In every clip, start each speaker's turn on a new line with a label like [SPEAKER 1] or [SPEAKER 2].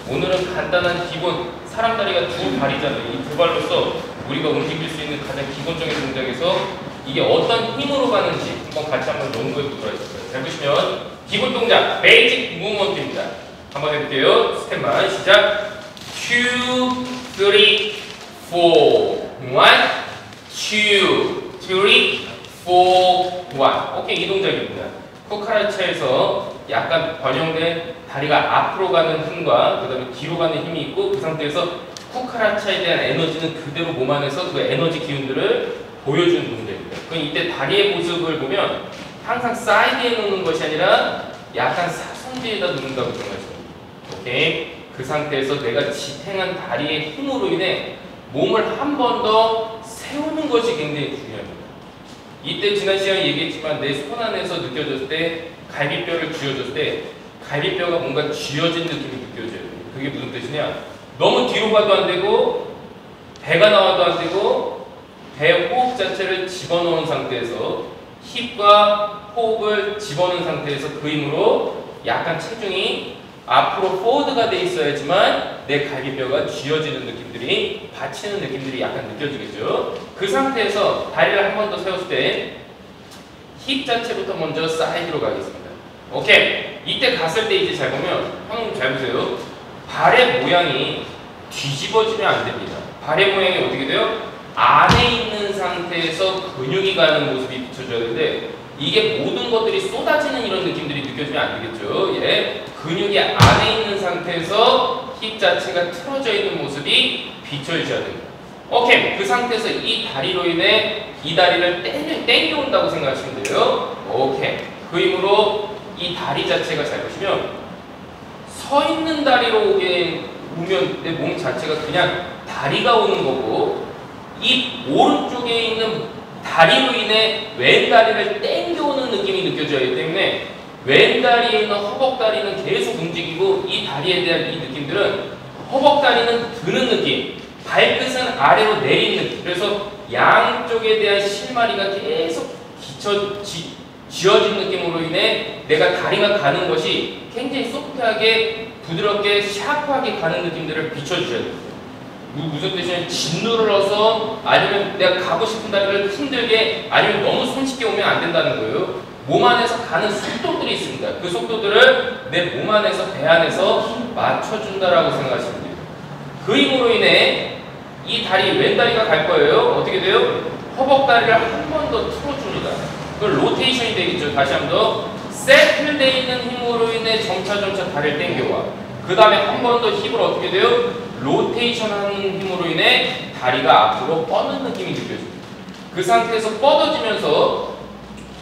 [SPEAKER 1] 오늘은 간단한 기본 사람 다리가 두 발이잖아요. 이 두 발로서 우리가 움직일 수 있는 가장 기본적인 동작에서 이게 어떤 힘으로 가는지 한번 같이 한번 연구해 보도록 하겠습니다. 잘 보시면 기본 동작 베이직 무브먼트입니다. 한번 해볼게요. 스텝만 시작. 2, 3, 4, 1, 2, 3, 4, 1. 오케이, 이 동작입니다. 쿠카라차에서 약간 변형된 다리가 앞으로 가는 힘과 그 다음에 뒤로 가는 힘이 있고 그 상태에서 쿠카라차에 대한 에너지는 그대로 몸 안에서 그 에너지 기운들을 보여주는 동작입니다. 그럼 이때 다리의 모습을 보면 항상 사이드에 놓는 것이 아니라 약간 사선지에다 놓는다고 생각하시면 오케이. 그 상태에서 내가 지탱한 다리의 힘으로 인해 몸을 한 번 더 세우는 것이 굉장히 중요합니다. 이때 지난 시간에 얘기했지만 내 손 안에서 느껴졌을 때 갈비뼈를 쥐어줬을 때 갈비뼈가 뭔가 쥐어진 느낌이 느껴져요. 그게 무슨 뜻이냐? 너무 뒤로 가도 안 되고 배가 나와도 안 되고 배 호흡 자체를 집어넣은 상태에서 힙과 호흡을 집어넣은 상태에서 그 힘으로 약간 체중이 앞으로 포워드가 돼 있어야지만 내 갈비뼈가 쥐어지는 느낌들이 받치는 느낌들이 약간 느껴지겠죠. 그 상태에서 다리를 한 번 더 세웠을 때 힙 자체부터 먼저 사이드로 가겠습니다. 오케이. 이때 갔을 때 이제 잘 보면 형님 잘 보세요. 발의 모양이 뒤집어지면 안 됩니다. 발의 모양이 어떻게 돼요? 안에 있는 상태에서 근육이 가는 모습이 비춰져야 되는데 이게 모든 것들이 쏟아지는 이런 느낌들이 느껴지면 안 되겠죠. 예. 근육이 안에 있는 상태에서 힙 자체가 틀어져 있는 모습이 비춰져야 됩니다. 오케이. 그 상태에서 이 다리로 인해 이 다리를 땡겨온다고 생각하시면 돼요. 오케이. 그 힘으로 이 다리 자체가 잘 보시면 서 있는 다리로 오면 내 몸 자체가 그냥 다리가 오는 거고 이 오른쪽에 있는 다리로 인해 왼 다리를 땡겨오는 느낌이 느껴져야 하기 때문에 왼 다리에 있는 허벅다리는 계속 움직이고 이 다리에 대한 이 느낌들은 허벅다리는 드는 느낌, 발끝은 아래로 내리는 느낌. 그래서 양쪽에 대한 실마리가 계속 쥐어진 느낌으로 인해 내가 다리가 가는 것이 굉장히 소프트하게 부드럽게 샤프하게 가는 느낌들을 비춰주셔야 됩니다. 무슨 뜻이냐면 진도를 넣어서 아니면 내가 가고 싶은 다리를 힘들게 아니면 너무 손쉽게 오면 안 된다는 거예요. 몸 안에서 가는 속도들이 있습니다. 그 속도들을 내 몸 안에서 배 안에서 맞춰준다라고 생각하시면 돼요. 그 힘으로 인해 이 다리 왼다리가 갈 거예요. 어떻게 돼요? 허벅다리를 한 번 더 틀어줍니다. 그 로테이션이 되겠죠. 다시 한 번 더 세틀되어 있는 힘으로 인해 점차 다리를 당겨와. 그 다음에 한 번 더 힙을 어떻게 돼요? 로테이션 하는 힘으로 인해 다리가 앞으로 뻗는 느낌이 느껴집니다. 그 상태에서 뻗어지면서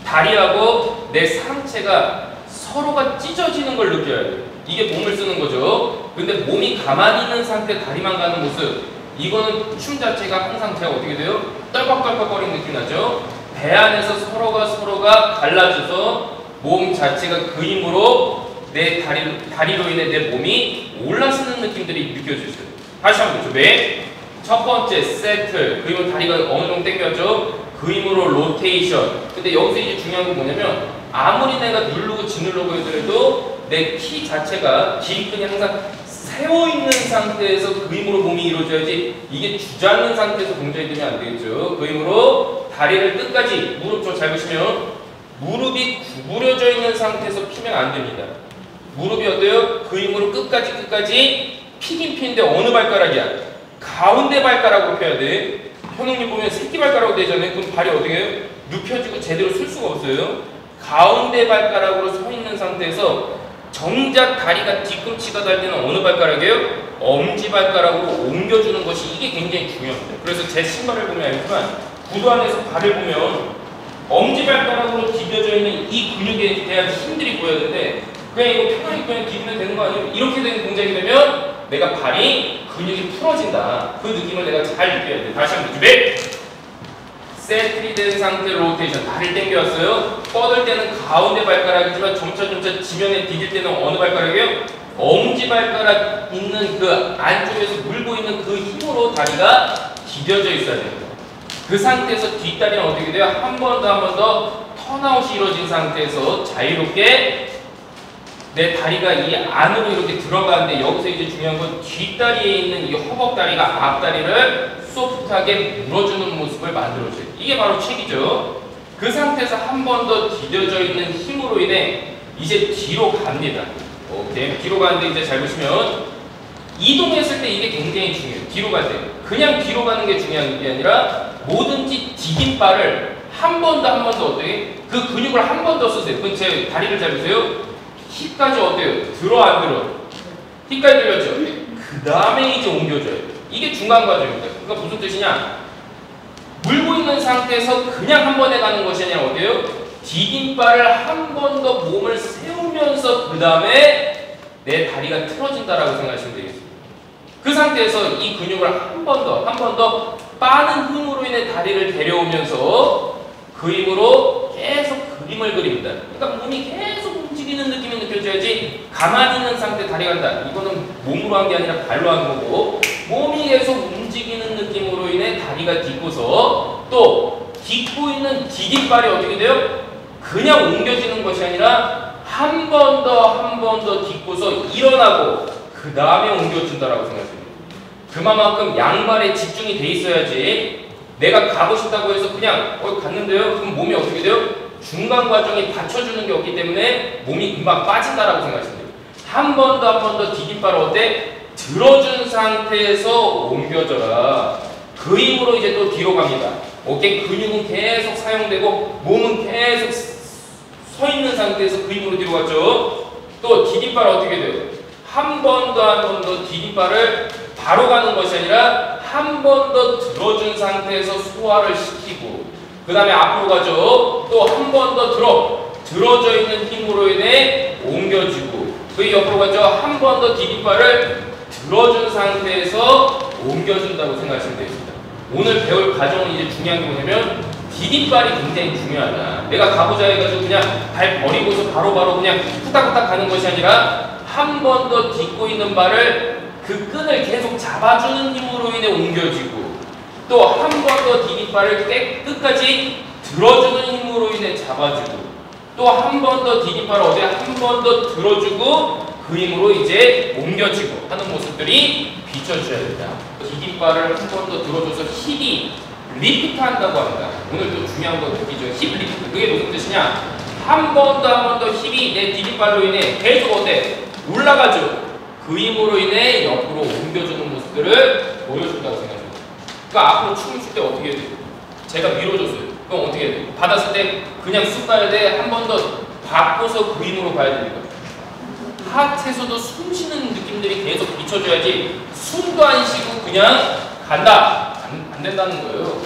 [SPEAKER 1] 다리하고 내 상체가 서로가 찢어지는 걸 느껴야 돼요. 이게 몸을 쓰는 거죠. 근데 몸이 가만히 있는 상태 다리만 가는 모습 이거는 춤 자체가 항상 제가 어떻게 돼요? 떨벅떨벅거리는 느낌 나죠? 배 안에서 서로가 갈라져서 몸 자체가 그 힘으로 내 다리로 인해 내 몸이 올라서는 느낌들이 느껴지죠. 다시 한번 준비. 첫 번째 세틀. 그 힘으로 다리가 어느 정도 당겨죠? 그 힘으로 로테이션. 근데 여기서 이제 중요한 건 뭐냐면 아무리 내가 누르고 짓누르고 하더라도 내 키 자체가 기립근이 항상 세워있는 상태에서 그 힘으로 몸이 이루어져야지 이게 주저앉는 상태에서 동작이 되면 안 되겠죠. 그 힘으로 다리를 끝까지 무릎 좀 잘 보시면 무릎이 구부려져 있는 상태에서 피면 안 됩니다. 무릎이 어때요? 그 힘으로 끝까지 피긴 피는데 어느 발가락이야? 가운데 발가락으로 펴야 돼. 현웅님 보면 새끼발가락으로 되잖아요. 그럼 발이 어떻게 해요? 눕혀지고 제대로 쓸 수가 없어요. 가운데 발가락으로 서 있는 상태에서 정작 다리가 뒤꿈치가 달 때는 어느 발가락이에요? 엄지발가락으로 옮겨주는 것이 이게 굉장히 중요합니다. 그래서 제 신발을 보면 알지만 구두 안에서 발을 보면 엄지발가락으로 디뎌져 있는 이 근육에 대한 힘들이 보여야 되는데 그냥 이거 편하게 그냥 디디면 되는 거 아니에요? 이렇게 된 동작이 되면 내가 발이 근육이 풀어진다. 그 느낌을 내가 잘 느껴야 돼. 다시 한번 준비! 세틀이 된 상태 로테이션. 다리를 당겨왔어요. 뻗을 때는 가운데 발가락이지만 점차 지면에 디딜 때는 어느 발가락이에요? 엄지발가락 있는 그 안쪽에서 물고 있는 그 힘으로 다리가 디뎌져 있어야 됩니다. 그 상태에서 뒷다리는 어떻게 돼요? 한 번 더 턴아웃이 이루어진 상태에서 자유롭게 내 다리가 이 안으로 이렇게 들어가는데 여기서 이제 중요한 건 뒷다리에 있는 이 허벅다리가 앞다리를 소프트하게 물어주는 모습을 만들어줘요. 이게 바로 책이죠. 그 상태에서 한 번 더 디뎌져 있는 힘으로 인해 이제 뒤로 갑니다. 오케이. 뒤로 가는데 이제 잘 보시면 이동했을 때 이게 굉장히 중요해요. 뒤로 갈 때. 그냥 뒤로 가는 게 중요한 게 아니라 뭐든지 디딤발을 한 번 더 어때요? 그 근육을 한 번 더 쓰세요. 그럼 제 다리를 잘 보세요. 힙까지 어때요? 들어 안 들어? 힙까지 들렸죠? 그 다음에 이제 옮겨줘요. 이게 중간 과정입니다. 그러니까 무슨 뜻이냐? 물고 있는 상태에서 그냥 한 번에 가는 것이 아니라 어때요? 디딤발을 한 번 더 몸을 세우면서 그 다음에 내 다리가 틀어진다라고 생각하시면 되겠습니다. 그 상태에서 이 근육을 한 번 더 빠른 힘으로 인해 다리를 데려오면서 그 힘으로 계속 그림을 그립니다. 그러니까 몸이 계속 움직이는 느낌이 느껴져야지 가만히 있는 상태 다리 간다. 이거는 몸으로 한 게 아니라 발로 하는 거고 몸이 계속 움직이는 느낌으로 인해 다리가 딛고서 또 딛고 있는 디딤발이 어떻게 돼요? 그냥 옮겨지는 것이 아니라 한 번 더 딛고서 일어나고 그 다음에 옮겨준다라고 생각합니다. 그만큼 양발에 집중이 돼 있어야지 내가 가고 싶다고 해서 그냥 갔는데요? 그럼 몸이 어떻게 돼요? 중간 과정이 받쳐주는 게 없기 때문에 몸이 금방 빠진다라고 생각하시면 돼요. 한 번 더 디딤발을 어때? 들어준 상태에서 옮겨져라. 그 힘으로 이제 또 뒤로 갑니다. 어깨 근육은 계속 사용되고 몸은 계속 서 있는 상태에서 그 힘으로 뒤로 갔죠. 또 디딤발 어떻게 돼요? 한 번 더 디딤발을 바로 가는 것이 아니라 한 번 더 들어준 상태에서 소화를 시키고 그 다음에 앞으로 가죠. 또 한 번 더 들어져 있는 힘으로 인해 옮겨지고 그 옆으로 가죠. 한 번 더 디딤발을 들어준 상태에서 옮겨준다고 생각하시면 되겠습니다. 오늘 배울 과정은 이제 중요한 게 뭐냐면 디딤발이 굉장히 중요하다. 내가 가보자 해가지고 그냥 발 버리고서 바로바로 그냥 후딱후딱 가는 것이 아니라 한 번 더 딛고 있는 발을 그 끈을 계속 잡아주는 힘으로 인해 옮겨지고 또 한 번 더 디딤발을 끝까지 들어주는 힘으로 인해 잡아주고 또 한 번 더 디딤발을 어디에 한 번 더 들어주고 그 힘으로 이제 옮겨지고 하는 모습들이 비춰줘야 된다. 디딤발을 한 번 더 들어줘서 힙이 리프트 한다고 합니다. 오늘 또 중요한 거 느끼죠. 힙 리프트. 그게 무슨 뜻이냐? 한 번 더 힙이 내 디딤발로 인해 계속 어때? 올라가죠. 그 힘으로 인해 옆으로 옮겨주는 모습들을 보여준다고 생각합니다. 그러니까 앞으로 춤을 출 때 어떻게 해야 돼요? 제가 밀어줬어요. 그럼 어떻게 해야 돼요? 받았을 때 그냥 쑥 가야 돼? 한 번 더 바꿔서 그 힘으로 가야 됩니까? 하트에서도 숨 쉬는 느낌들이 계속 비춰줘야지 숨도 안 쉬고 그냥 간다. 안 된다는 거예요.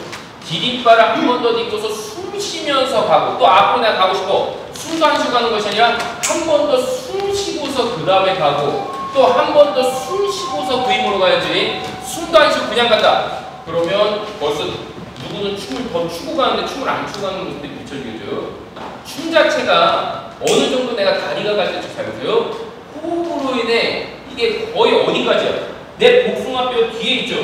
[SPEAKER 1] 디딤발을 한 번 더 딛고서 숨 쉬면서 가고 또 앞으로 내가 가고 싶어. 숨도 안 쉬고 가는 것이 아니라 한 번 더 숨 쉬고서 그 다음에 가고 또 한 번 더 숨 쉬고서 그 힘으로 가야지 숨도 안 쉬고 그냥 간다. 그러면 벌써 누구는 춤을 더 추고 가는데 춤을 안 추고 가는 모습들이 비춰지겠죠. 춤 자체가 어느 정도 내가 다리가 갈 때 잘 보세요. 호흡으로 인해 이게 거의 어디까지야? 내 복숭아뼈 뒤에 있죠.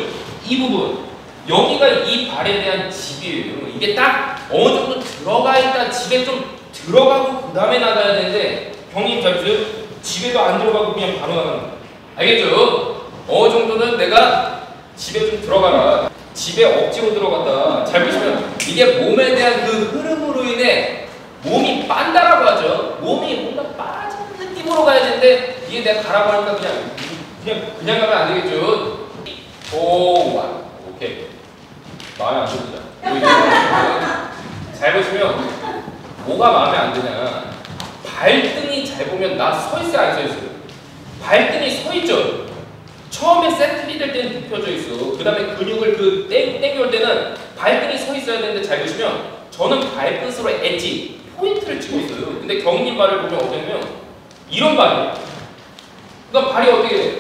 [SPEAKER 1] 이 부분. 여기가 이 발에 대한 집이에요. 이게 딱 어느 정도 들어가 있다. 집에 좀 들어가고 그 다음에 나가야 되는데 형님 잘 보세요. 집에도 안 들어가고 그냥 바로 나가는 거예요. 알겠죠? 어느 정도는 내가 집에 좀 들어가라. 집에 억지로 들어갔다. 잘 보시면 이게 몸에 대한 그 흐름으로 인해 몸이 빤다라고 하죠. 몸이 뭔가 빠지는 느낌으로 가야 되는데 이게 내가 가라고 하니까 그냥 가면 안 되겠죠. 오, 와. 오케이. 마음에 안 듭니다. 잘 보시면 뭐가 마음에 안 드냐. 발등이 잘 보면 나 서 있어요, 안 서 있어요? 발등이 서 있죠. 처음에 세트리 될 때는 굽혀져 있어. 그 다음에 근육을 땡겨올 때는 발등이 서 있어야 되는데 잘 보시면 저는 발끝으로 엣지, 포인트를 치고 있어요. 근데 경님 발을 보면 어떠냐면 이런 발이에요. 그러니까 발이 어떻게 돼요?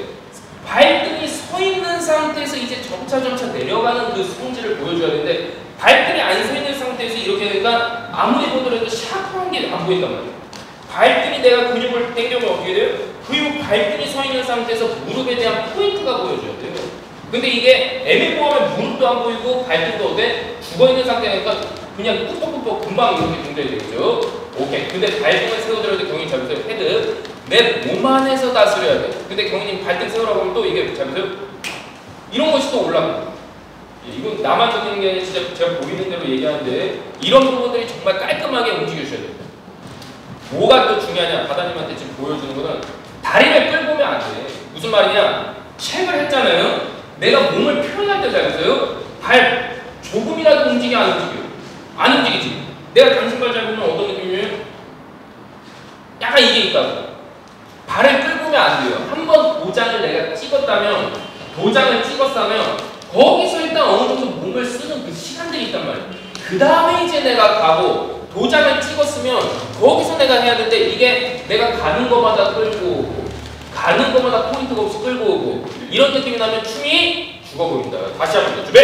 [SPEAKER 1] 발등이 서 있는 상태에서 이제 점차 내려가는 그 성질을 보여줘야 되는데 발등이 안 서 있는 상태에서 이렇게 되니까 아무리 보더라도 샤프한 게 안 보인단 말이에요. 발등이 내가 근육을 당겨면 어떻게 돼요? 그리고 발등이 서 있는 상태에서 무릎에 대한 포인트가 보여줘야 돼요. 근데 이게 애매모호하면 무릎도 안 보이고 발등도 어때? 죽어있는 상태니까 그냥 꾹꾹꾹 금방 이렇게 동작이 되겠죠. 오케이. 근데 발등을 세워드려야 돼. 경이 잘 보세요. 헤드. 내 몸 안에서 다스려야 돼. 근데 경희님 발등 세우라고 하면 또 이게 잘 보세요. 이런 것이 또 올라갑니다. 이건 나만 느끼는 게 아니라 진짜 제가 보이는 대로 얘기하는데 이런 부분들이 정말 깔끔하게 움직여주셔야 됩니다. 뭐가 또 중요하냐? 바다님한테 지금 보여주는 거는 다리를 끌고 오면 안 돼. 무슨 말이냐? 책을 했잖아요. 내가 몸을 표현할 때 잘 보세요. 발 조금이라도 움직여 안 움직여? 안 움직이지. 내가 당신 발 잘 보면 어떤 느낌이에요? 약간 이게 있다고. 발을 끌고 오면 안 돼요. 한번 도장을 내가 찍었다면 거기서 일단 어느 정도 몸을 쓰는 그 시간들이 있단 말이에요. 그 다음에 이제 내가 가고 도장을 찍었으면 거기서 내가 해야 되는데 이게 내가 가는 것마다 끌고 오고 가는 것마다 포인트가 없이 끌고 오고 이런 느낌이 나면 춤이 죽어 보인다. 다시 한번 더 준비!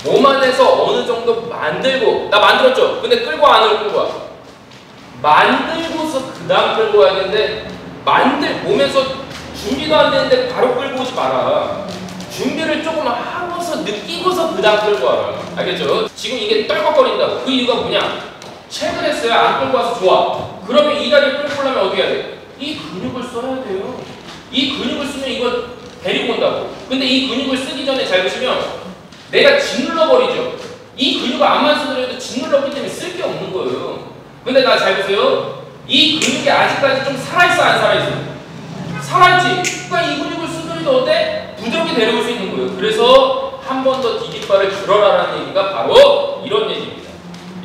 [SPEAKER 1] 몸 안에서 어느 정도 만들고 나 만들었죠? 근데 끌고 안으로 끌고 와. 만들고서 그 다음 끌고 와야 되는데 몸에서 준비도 안 되는데 바로 끌고 오지 마라. 준비를 조금 하고서 느끼고서 그 다음 끌고 와라. 알겠죠? 지금 이게 떨컥거린다고. 그 이유가 뭐냐? 책을 했어요. 안 끌고 와서 좋아. 그러면 이 다리를 끌고 오려면 어떻게 해야 돼? 이 근육을 써야 돼요. 이 근육을 쓰면 이걸 데리고 온다고. 근데 이 근육을 쓰기 전에 잘 보시면 내가 짓눌러버리죠. 이 근육을 안만 쓰더라도 짓눌렀기 때문에 쓸 게 없는 거예요. 근데 나 잘 보세요. 이 근육이 아직까지 좀 살아있어 안 살아있어? 살아있지. 그러니까 이 근육을 쓰더라도 어때? 부드럽게 데려올 수 있는 거예요. 그래서 한 번 더 디딤발을 들어라라는 얘기가 바로 이런 얘기입니다.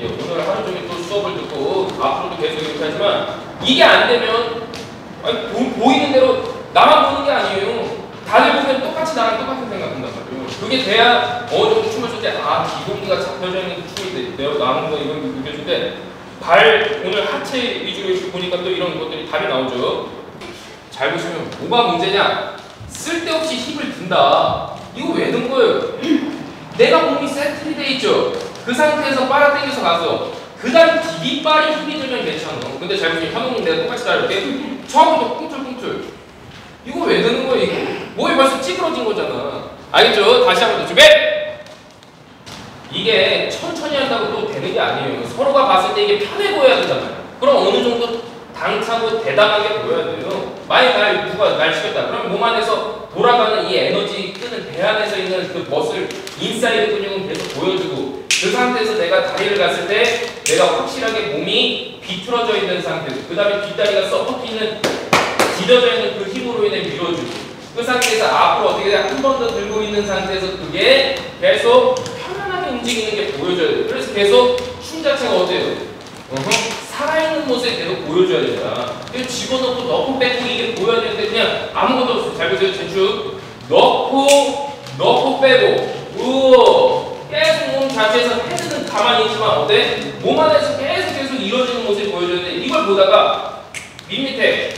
[SPEAKER 1] 예, 오늘 하루 종일 또 수업을 듣고 앞으로도 계속 이렇게 하지만 이게 안 되면 아니, 보이는 대로 나만 보는 게 아니에요. 다들 보면 똑같이 나랑 똑같은 생각한단 말이에요. 그게 돼야 어느 정도 춤을 출 때 기공기가 잡혀져 있는 춤이 나오는 거 이건 느껴지는데 발 오늘 하체 위주로 보니까 또 이런 것들이 답이 나오죠. 잘 보시면 뭐가 문제냐? 쓸데없이 힘을 든다. 이거 왜 든 거예요? 내가 몸이 세트리 돼 있죠. 그 상태에서 빨아당겨서 가서 그 다음 디딤발이 힘이 들면 괜찮아. 근데 잘 보시면 현웅님 내가 똑같이 다를게. 처음부터 꿈틀꿈틀. 이거 왜 드는 거야 이거? 몸이 벌써 찌그러진 거잖아. 알겠죠? 다시 한번 더 준비! 이게 천천히 한다고 또 되는 게 아니에요. 서로가 봤을 때 이게 편해 보여야 되잖아요. 그럼 어느 정도 당차고 대담하게 보여야 돼요. 만약 누가 날 시켰다. 그럼 몸 안에서 돌아가는 이 에너지 끄는 배 안에서 있는 그 머슬 인사이드 근육은 계속 보여주고 그 상태에서 내가 다리를 갔을 때 내가 확실하게 몸이 비틀어져 있는 상태에서 그 다음에 뒷다리가 서포트 있는 디뎌져 있는 그 힘으로 인해 밀어주고 그 상태에서 앞으로 어떻게 한 번 더 들고 있는 상태에서 그게 계속 편안하게 움직이는 게 보여줘야 돼요. 그래서 계속 춤 자체가 어때요? 살아있는 모습을 계속 보여줘야 된다. 그래서 집어넣고 넣고 빼고 이게 보여야 되는데 그냥 아무것도 없어. 잘 보세요. 제축 넣고 빼고 계속 몸 자체에서 헤드는 가만히 있지만 어때? 몸 안에서 계속 이루어지는 모습을 보여줘야 돼. 이걸 보다가 밑에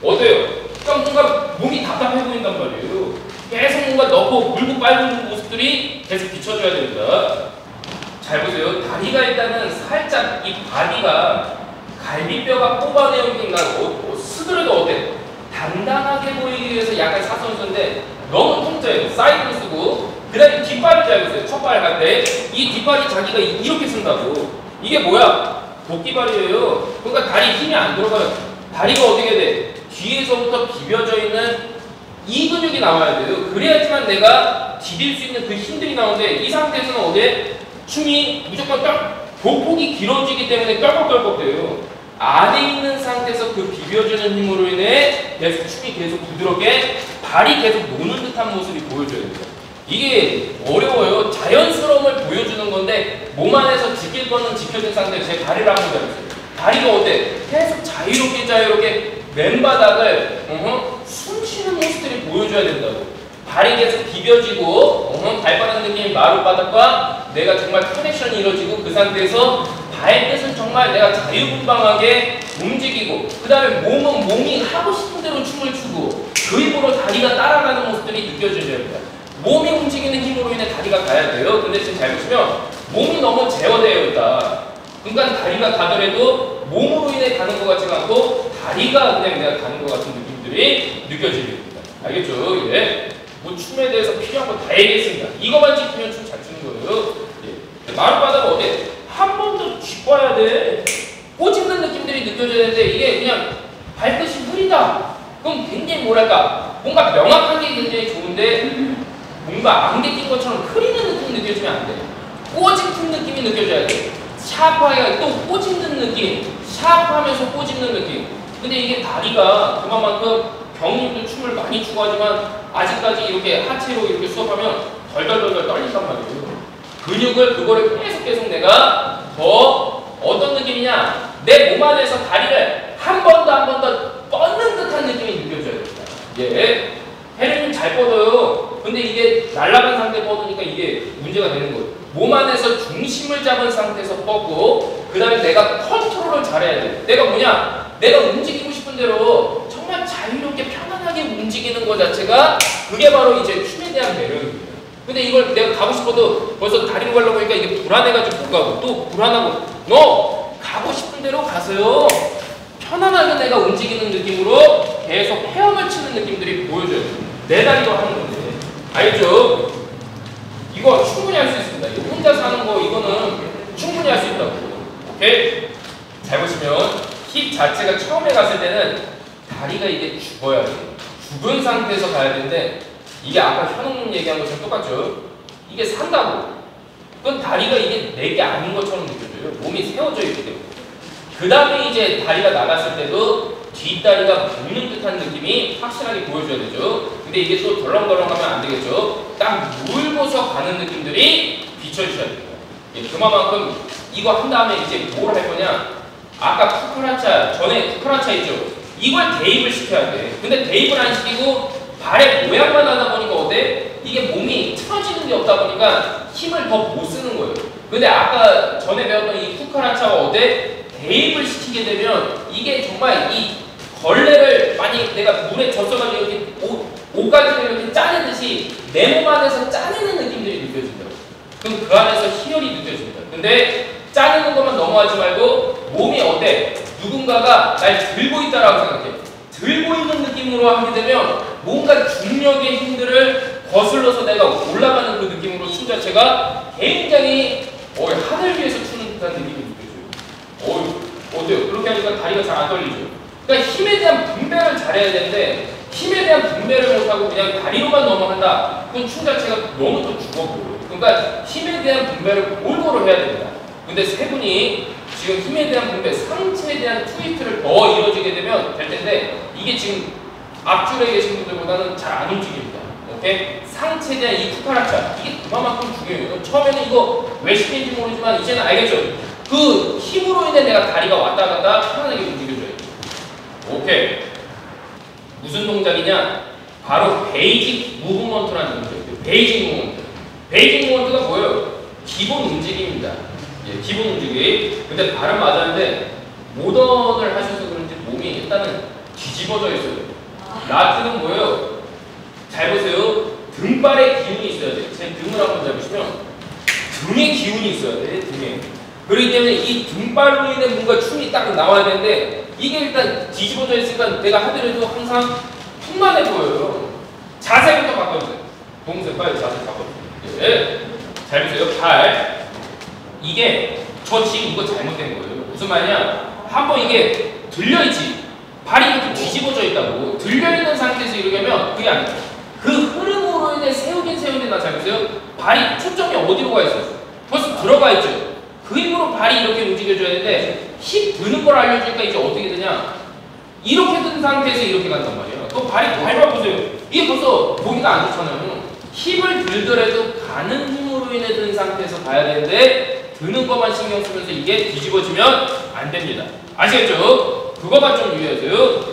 [SPEAKER 1] 어때요? 뭔가 몸이 답답해 보인단 말이에요. 계속 뭔가 넣고 물고 빨는 모습들이 계속 비춰줘야 됩니다. 잘 보세요. 다리가 일단은 살짝 이 바디가 갈비뼈가 뽑아내어진가 쓰더라도 어때? 단단하게 보이기 위해서 약간 사선수인데 너무 통짜예요. 사이드로 쓰고 그 다음에 뒷발이 잘 보세요. 첫 발 갈 때 이 뒷발이 자기가 이렇게 쓴다고. 이게 뭐야? 도끼발이에요. 그러니까 다리 힘이 안 들어가요. 다리가 어떻게 돼? 뒤에서부터 비벼져 있는 이 근육이 나와야 돼요. 그래야지만 내가 디딜 수 있는 그 힘들이 나오는데 이 상태에서는 어디에? 춤이 무조건 보폭이 길어지기 때문에 떨컥떨컥 돼요. 안에 있는 상태에서 그 비벼주는 힘으로 인해 계속 춤이 계속 부드럽게 발이 계속 노는 듯한 모습이 보여줘야 돼요. 이게 어려워요. 자연스러움을 보여주는 건데 몸 안에서 지킬 거는 지켜진 상태에서 제 다리를 한번 잡으세요. 다리가 어때? 계속 자유롭게 맨바닥을 숨쉬는 모습들이 보여줘야 된다고. 발이 계속 비벼지고 발바닥 느낌의 마룻바닥과 내가 정말 커넥션이 이루어지고 그 상태에서 발끝은 정말 내가 자유분방하게 움직이고 그 다음에 몸은 몸이 하고 싶은 대로 춤을 추고 그 힘으로 다리가 따라가는 모습들이 느껴져야 됩니다. 몸이 움직이는 힘으로 인해 다리가 가야 돼요. 근데 지금 잘 보시면 몸이 너무 제어되어 있다. 그러니까 다리가 가더라도 몸으로 인해 가는 것 같지가 않고 다리가 그냥 내가 가는 것 같은 느낌들이 느껴집니다. 알겠죠? 예. 뭐 춤에 대해서 필요한 거 다 얘기했습니다. 이거만 지키면 춤 잘 추는 거예요. 예. 마룻바닥은 어때? 한 번 더 쥐봐야 돼. 꼬집는 느낌들이 느껴져야 되는데 이게 그냥 발끝이 흐리다. 그럼 굉장히 뭐랄까 뭔가 명확한 게 굉장히 좋은데 뭔가 안개 낀 것처럼 흐리는 느낌이 느껴지면 안 돼. 꼬집는 느낌이 느껴져야 돼. 샤프하게 또 꼬집는 느낌, 샤프하면서 꼬집는 느낌. 근데 이게 다리가 그만큼 경님도 춤을 많이 추고 하지만 아직까지 이렇게 하체로 이렇게 수업하면 덜덜덜덜 떨린단 말이에요. 근육을 그거를 계속 내가 더 어떤 느낌이냐, 내 몸 안에서 다리를 한 번 더 뻗는 듯한 느낌이 느껴져야 됩니다. 예, 혜련님 잘 뻗어요. 근데 이게 날아간 상태에 뻗으니까 이게 문제가 되는 거예요. 몸 안에서 중심을 잡은 상태에서 뻗고 그 다음에 내가 컨트롤을 잘해야 돼. 내가 뭐냐, 내가 움직이고 싶은 대로 정말 자유롭게 편안하게 움직이는 것 자체가 그게 바로 이제 춤에 대한 매력입니다. 근데 이걸 내가 가고 싶어도 벌써 다리로 가려고 하니까 이게 불안해가지고 못 가고 또 불안하고, 너 가고 싶은 대로 가세요. 편안하게 내가 움직이는 느낌으로 계속 헤엄을 치는 느낌들이 보여져요. 내 다리로 하는 건데. 알죠? 이거 충분히 할 수 있습니다. 이거 혼자서 하는 거 이거는 충분히 할 수 있다고. 오케이? 잘 보시면 힙 자체가 처음에 갔을 때는 다리가 이게 죽어야 돼요. 죽은 상태에서 가야 되는데 이게 아까 현웅님 얘기한 것처럼 똑같죠? 이게 산다고. 그건 다리가 이게 내게 아닌 것처럼 느껴져요. 몸이 세워져 있기 때문에. 그 다음에 이제 다리가 나갔을 때도 뒷다리가 묻는 듯한 느낌이 확실하게 보여줘야 되죠. 근데 이게 또 덜렁덜렁 하면 안 되겠죠. 딱 물고서 가는 느낌들이 비춰주셔야 됩니다. 예, 그만큼 이거 한 다음에 이제 뭘 할 거냐. 아까 쿠쿠라차, 전에 쿠쿠라차 있죠. 이걸 대입을 시켜야 돼. 근데 대입을 안 시키고 발의 모양만 하다 보니까 어때? 이게 몸이 틀어지는 게 없다 보니까 힘을 더 못 쓰는 거예요. 근데 아까 전에 배웠던 이 쿠쿠라차가 어때? 대입을 시키게 되면 이게 정말 이 걸레를 많이 내가 물에 젖어가지고 이렇게 옷가지를 이렇게 짜내듯이 내 몸 안에서 짜내는 느낌들이 느껴진다. 그럼 그 안에서 희열이 느껴집니다. 근데 짜내는 것만 넘어가지 말고 몸이 어때? 누군가가 날 들고 있다라고 생각해. 들고 있는 느낌으로 하게 되면 뭔가 중력의 힘들을 거슬러서 내가 올라가는 그 느낌으로 춤 자체가 굉장히 하늘 위에서 추는 듯한 느낌이 느껴져요. 어때요? 그렇게 하니까 다리가 잘 안 떨리죠? 그러니까 힘에 대한 분배를 잘해야 되는데 힘에 대한 분배를 못하고 그냥 다리로만 넘어간다? 그건 춤 자체가 너무 또 죽어보여요. 그러니까 힘에 대한 분배를 골고루 해야 됩니다. 근데 세 분이 지금 힘에 대한 분배, 상체에 대한 트위스트를 더 이어지게 되면 될 텐데 이게 지금 앞줄에 계신 분들보다는 잘 안 움직입니다. 오케이? 상체에 대한 이 쿠카라차 이게 그만큼 중요해요. 처음에는 이거 왜 시킨지 모르지만 이제는 알겠죠? 그 힘으로 인해 내가 다리가 왔다 갔다 편안하게 움직여줘야 돼. 오케이. 무슨 동작이냐? 바로 베이직 무브먼트라는 동작이에요. 베이직 무브먼트. 베이직 무브먼트가 뭐예요? 기본 움직임입니다. 예, 기본 움직임. 근데 발음 맞았는데 모던을 하셔서 그런지 몸이 일단은 뒤집어져 있어요. 라트는 뭐예요? 잘 보세요. 등발에 기운이 있어야 돼요. 제 등을 한번 잡으시면 등에 기운이 있어야 돼요. 등에. 그렇기 때문에 이 등발로 인해 뭔가 춤이 딱 나와야 되는데 이게 일단 뒤집어져 있으니까 내가 하더라도 항상 풍만해 보여요. 자세부터 바꿔주세요. 동생 빨리 자세 바꿔주세요. 예. 잘 보세요. 발. 이게 저 지금 이거 잘못된 거예요. 무슨 말이냐? 한번 이게 들려있지. 발이 이렇게 뒤집어져 있다고. 들려있는 상태에서 이렇게 하면 그게 아니에요. 그 흐름으로 인해 세우긴 나 잘 보세요. 발이 초점이 어디로 가 있어요? 벌써 들어가 있죠. 그 힘으로 발이 이렇게 움직여줘야 되는데 힙 드는 걸 알려주니까 이제 어떻게 되냐? 이렇게 든 상태에서 이렇게 간단 말이에요. 또 발이 밟아보세요. 이게 벌써 보기가 안 좋잖아요. 힙을 들더라도 가는 힘으로 인해 든 상태에서 가야 되는데 드는 것만 신경 쓰면서 이게 뒤집어지면 안 됩니다. 아시겠죠? 그거만 좀 유의하세요.